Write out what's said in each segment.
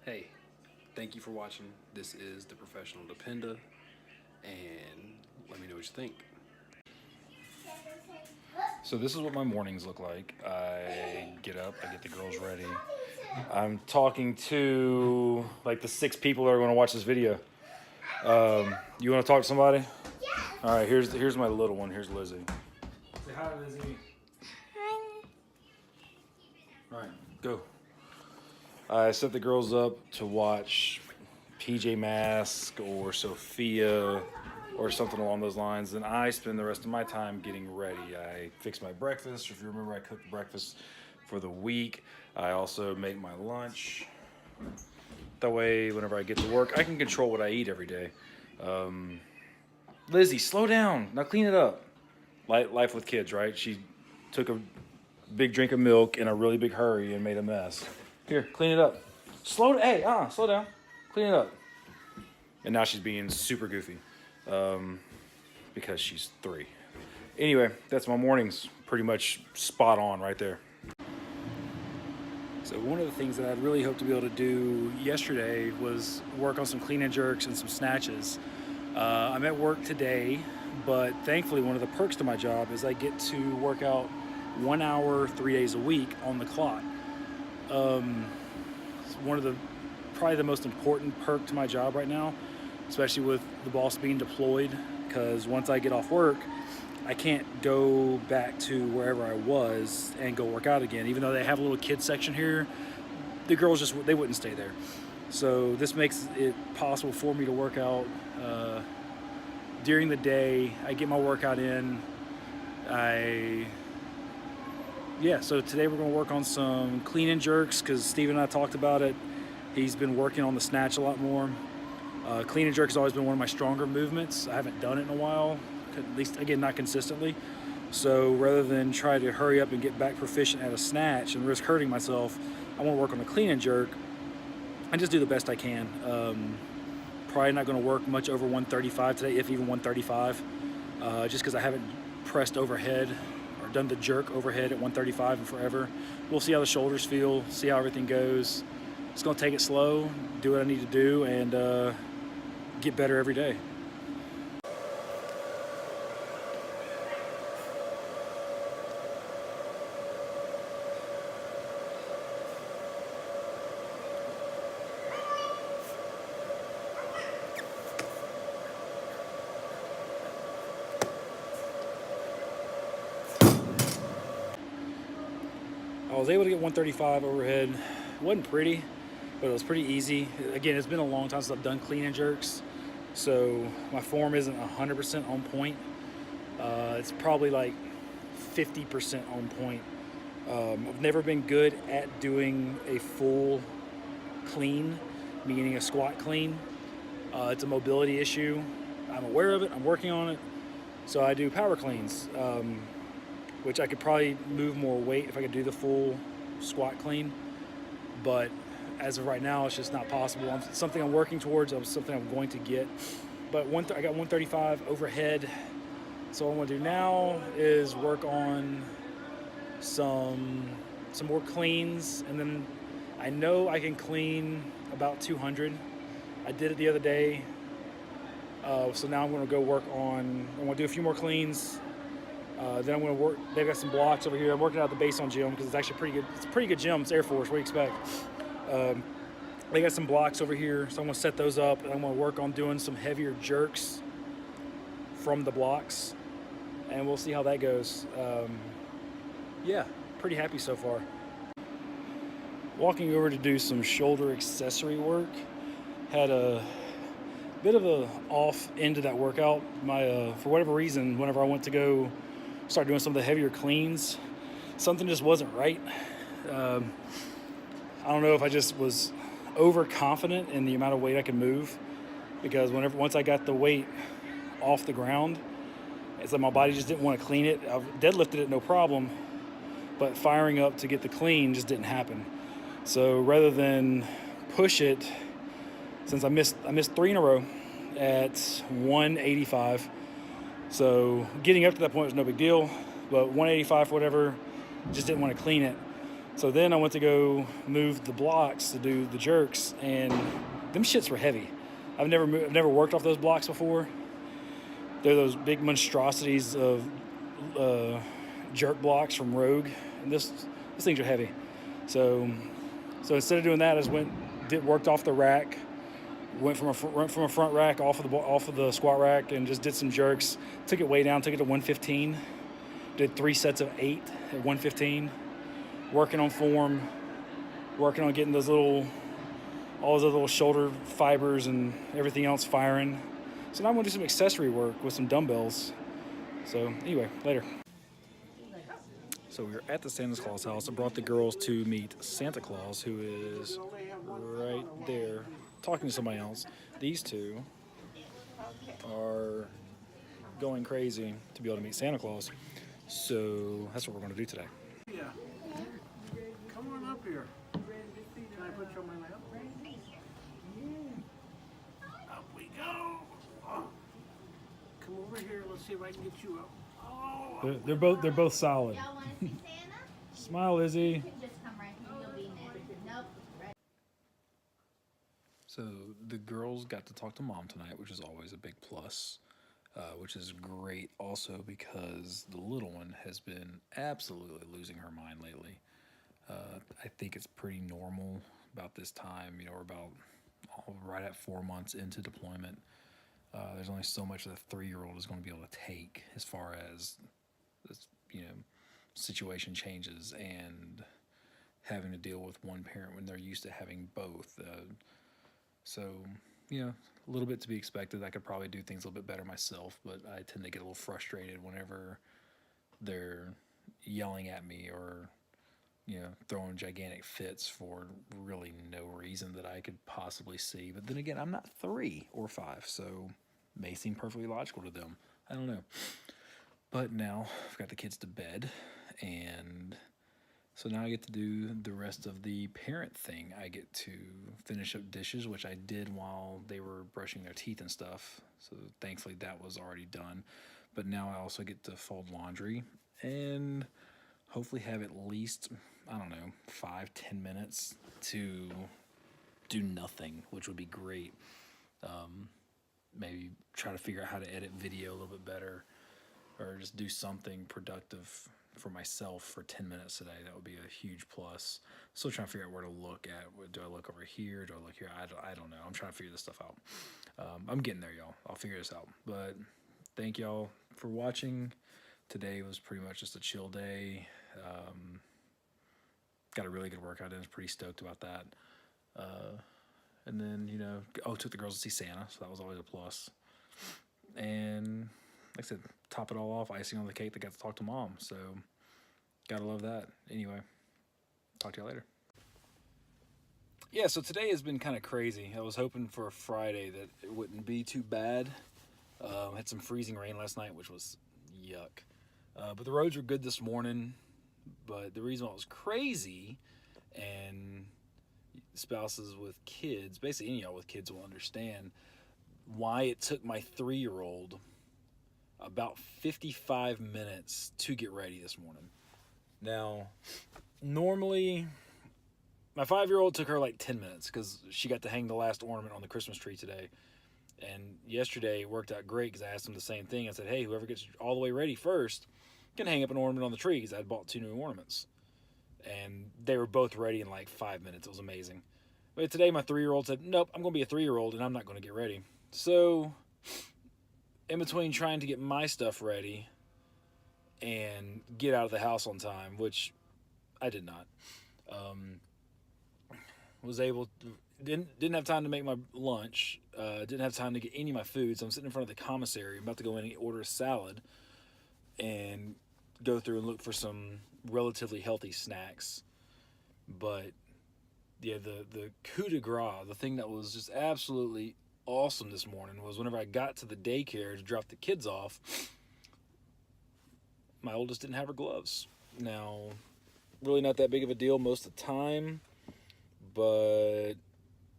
Hey, thank you for watching. This is The Professional Dependa, and let me know what you think. So this is what my mornings look like. I get up, I get the girls ready. I'm talking to like the 6 people that are going to watch this video. You want to talk to somebody? All right, here's my little one. Here's Lizzie. Say hi, Lizzie. All right, go. I set the girls up to watch PJ Masks or Sophia or something along those lines. Then I spend the rest of my time getting ready. I fix my breakfast. If you remember, I cooked breakfast for the week. I also make my lunch. That way, whenever I get to work, I can control what I eat every day. Lizzie, slow down. Now clean it up. Life with kids, right? She took a big drink of milk in a really big hurry and made a mess. Here, clean it up. Slow down. Clean it up. And now she's being super goofy because she's 3. Anyway, that's my mornings. Pretty much spot on right there. So one of the things that I'd really hoped to be able to do yesterday was work on some clean and jerks and some snatches. I'm at work today, but thankfully one of the perks to my job is I get to work out 1 hour, 3 days a week on the clock. It's one of the probably the most important perk to my job right now, especially with the boss being deployed, because once I get off work, I can't go back to wherever I was and go work out again. Even though they have a little kids section here, the girls they wouldn't stay there. So this makes it possible for me to work out during the day. I get my workout in. So today we're going to work on some clean and jerks because Steven and I talked about it. He's been working on the snatch a lot more. Clean and jerk has always been one of my stronger movements. I haven't done it in a while, at least, again, not consistently. So rather than try to hurry up and get back proficient at a snatch and risk hurting myself, I want to work on the clean and jerk and just do the best I can. Probably not going to work much over 135 today, if even 135, just because I haven't pressed overhead or done the jerk overhead at 135 in forever. We'll see how the shoulders feel, see how everything goes. Just going to take it slow, do what I need to do, and get better every day. I was able to get 135 overhead. It wasn't pretty, but it was pretty easy. Again, it's been a long time since I've done clean and jerks, so my form isn't 100% on point. It's probably like 50% on point. I've never been good at doing a full clean, meaning a squat clean. It's a mobility issue. I'm aware of it. I'm working on it. So I do power cleans, which I could probably move more weight if I could do the full squat clean. But as of right now, it's just not possible. It's something I'm working towards. It's something I'm going to get. But I got 135 overhead. So what I want to do now is work on some more cleans, and then I know I can clean about 200. I did it the other day. So now I'm going to go work on. I want to do a few more cleans. Then I'm going to work. They've got some blocks over here. I'm working out the Basin gym because it's actually pretty good. It's a pretty good gym. It's Air Force. What do you expect? They got some blocks over here, so I'm going to set those up, and I'm going to work on doing some heavier jerks from the blocks, and we'll see how that goes. Yeah, pretty happy so far. Walking over to do some shoulder accessory work. Had a bit of a off end of that workout. For whatever reason, whenever I went to go start doing some of the heavier cleans, something just wasn't right. I don't know if I just was overconfident in the amount of weight I could move, because once I got the weight off the ground, it's like my body just didn't want to clean it. I deadlifted it no problem, but firing up to get the clean just didn't happen. So rather than push it, since I missed 3 in a row at 185, so getting up to that point was no big deal, but 185 for whatever, just didn't want to clean it. So then I went to go move the blocks to do the jerks, and them shits were heavy. I've never worked off those blocks before. They're those big monstrosities of jerk blocks from Rogue, and these things are heavy. So instead of doing that, I just worked off the rack, went from a front rack off of the squat rack, and just did some jerks. Took it way down, took it to 115. Did 3 sets of 8 at 115. Working on form, working on getting all those little shoulder fibers and everything else firing. So now I'm gonna do some accessory work with some dumbbells. So anyway, later. So we were at the Santa Claus house. I brought the girls to meet Santa Claus, who is right there talking to somebody else. These two are going crazy to be able to meet Santa Claus. So that's what we're gonna do today. Yeah. Come on up here. Can I put you on my lap? Up we go. Oh. Come over here. Let's see if I can get you up. Oh. They're both solid. Y'all want to see Santa? Smile, Izzy. You can just come right here. You'll be next. Nope. Right. So the girls got to talk to Mom tonight, which is always a big plus, which is great also because the little one has been absolutely losing her mind lately. I think it's pretty normal about this time. You know, we're about right at 4 months into deployment. There's only so much that a 3-year-old is going to be able to take as far as this, situation changes and having to deal with one parent when they're used to having both. So, a little bit to be expected. I could probably do things a little bit better myself, but I tend to get a little frustrated whenever they're yelling at me or, throwing gigantic fits for really no reason that I could possibly see. But then again, I'm not 3 or 5, so may seem perfectly logical to them. I don't know. But now I've got the kids to bed, and so now I get to do the rest of the parent thing. I get to finish up dishes, which I did while they were brushing their teeth and stuff. So thankfully that was already done. But now I also get to fold laundry and hopefully have at least, 5-10 minutes to do nothing, which would be great. Maybe try to figure out how to edit video a little bit better, or just do something productive for myself for 10 minutes today. That would be a huge plus. Still trying to figure out where to look at. Do I look over here? Do I look here? I don't know. I'm trying to figure this stuff out. I'm getting there, y'all. I'll figure this out. But thank y'all for watching. Today was pretty much just a chill day. Got a really good workout in. I was pretty stoked about that. And then, took the girls to see Santa, so that was always a plus. And like I said, top it all off, icing on the cake, they got to talk to Mom, so gotta love that. Anyway, talk to y'all later. Yeah, so today has been kind of crazy. I was hoping for a Friday that it wouldn't be too bad. Had some freezing rain last night, which was yuck. But the roads were good this morning. But the reason why it was crazy, and spouses with kids, basically any of y'all with kids will understand why it took my 3-year-old about 55 minutes to get ready this morning. Now, normally, my 5-year-old took her like 10 minutes because she got to hang the last ornament on the Christmas tree today. And yesterday it worked out great because I asked him the same thing. I said, hey, whoever gets all the way ready first can hang up an ornament on the tree, because I had bought 2 new ornaments. And they were both ready in like 5 minutes. It was amazing. But today my 3-year-old said, nope, I'm going to be a 3-year-old and I'm not going to get ready. So in between trying to get my stuff ready and get out of the house on time, which I did not, didn't have time to make my lunch, didn't have time to get any of my food, so I'm sitting in front of the commissary. I'm about to go in and order a salad and go through and look for some relatively healthy snacks. But yeah, the coup de grace, the thing that was just absolutely awesome this morning, was whenever I got to the daycare to drop the kids off, my oldest didn't have her gloves. Now, really not that big of a deal most of the time, but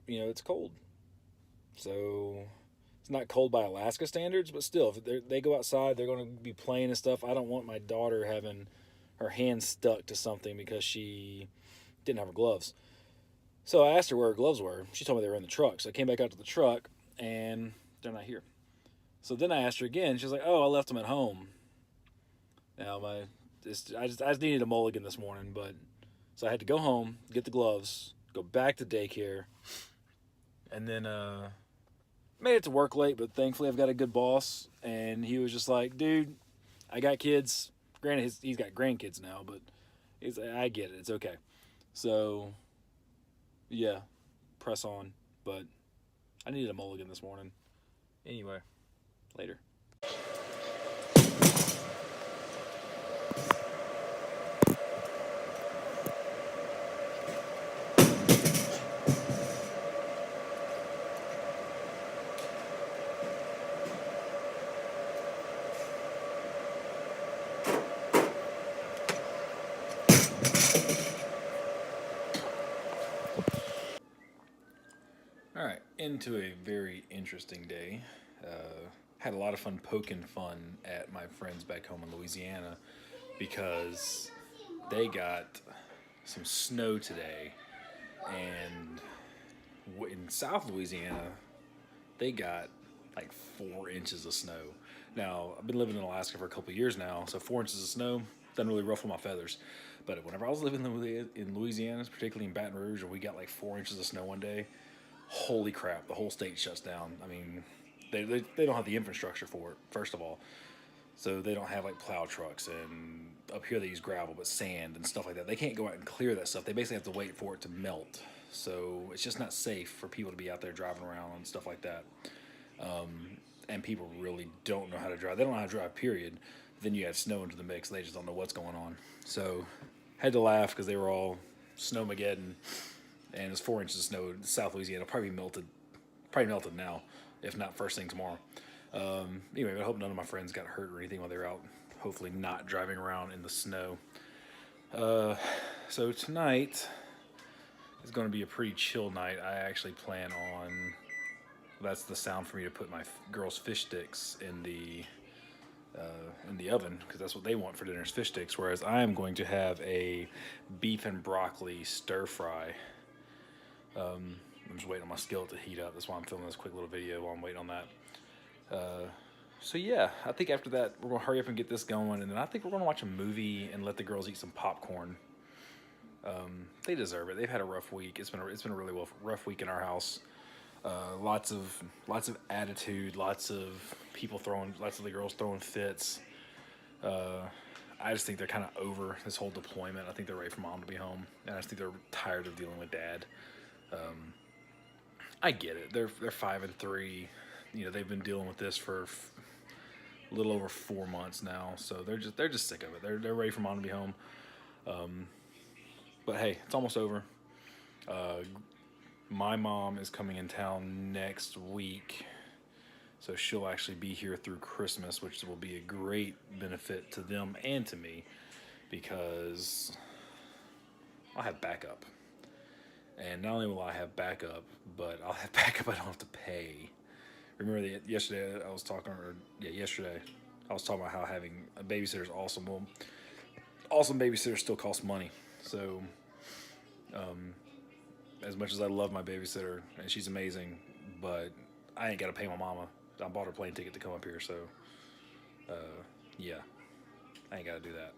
it's cold. So it's not cold by Alaska standards, but still, if they go outside, they're going to be playing and stuff. I don't want my daughter having her hand stuck to something because she didn't have her gloves. So I asked her where her gloves were. She told me they were in the truck. So I came back out to the truck, and they're not here. So then I asked her again. She was like, "Oh, I left them at home." Now I just needed a mulligan this morning, but so I had to go home, get the gloves, go back to daycare, and then made it to work late. But thankfully, I've got a good boss, and he was just like, "Dude, I got kids. Granted, he's got grandkids now, but I get it. It's okay." So yeah, press on. But I needed a mulligan this morning. Anyway, later. All right, into a very interesting day. Had a lot of fun poking fun at my friends back home in Louisiana because they got some snow today, and in South Louisiana, they got like 4 inches of snow. Now, I've been living in Alaska for a couple of years now, so 4 inches of snow doesn't really ruffle my feathers. But whenever I was living in Louisiana, particularly in Baton Rouge, and we got like 4 inches of snow one day, holy crap, the whole state shuts down. I mean, they don't have the infrastructure for it, first of all. So they don't have like plow trucks, and up here they use gravel, but sand and stuff like that. They can't go out and clear that stuff. They basically have to wait for it to melt. So it's just not safe for people to be out there driving around and stuff like that. And people really don't know how to drive. They don't know how to drive, period. Then you add snow into the mix. They just don't know what's going on. So had to laugh because they were all snowmageddon. And it's 4 inches of snow. South Louisiana probably melted now, if not first thing tomorrow. Anyway, I hope none of my friends got hurt or anything while they were out. Hopefully not driving around in the snow. So tonight is going to be a pretty chill night. I actually plan on... That's the sound for me to put my girls' fish sticks in the oven, because that's what they want for dinner is fish sticks. Whereas I am going to have a beef and broccoli stir fry. I'm just waiting on my skillet to heat up. That's why I'm filming this quick little video while I'm waiting on that. So yeah, I think after that we're gonna hurry up and get this going, and then I think we're gonna watch a movie and let the girls eat some popcorn. They deserve it. They've had a rough week. It's been a really rough week in our house. Lots of attitude, lots of the girls throwing fits. I just think they're kind of over this whole deployment. I think they're ready for mom to be home, and I just think they're tired of dealing with dad. I get it. They're 5 and 3. You know, they've been dealing with this for a little over 4 months now, so they're just sick of it. They're ready for mom to be home. But hey, it's almost over. My mom is coming in town next week, so she'll actually be here through Christmas, which will be a great benefit to them and to me, because I'll have backup. And not only will I have backup, but I'll have backup I don't have to pay. Remember that yesterday I was talking about how having a babysitter is awesome. Well, awesome babysitters still cost money. So, as much as I love my babysitter, and she's amazing, but I ain't got to pay my mama. I bought her plane ticket to come up here, so, yeah, I ain't got to do that.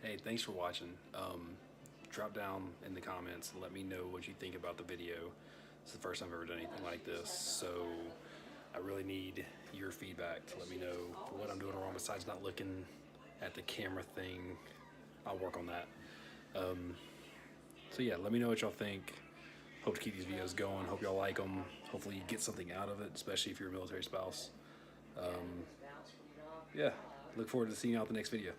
Hey, thanks for watching. Drop down in the comments and let me know what you think about the video. It's the first time I've ever done anything like this, so I really need your feedback to let me know what I'm doing wrong besides not looking at the camera thing. I'll work on that. So yeah, let me know what y'all think. Hope to keep these videos going. Hope y'all like them. Hopefully you get something out of it, especially if you're a military spouse. Yeah, look forward to seeing you out in the next video.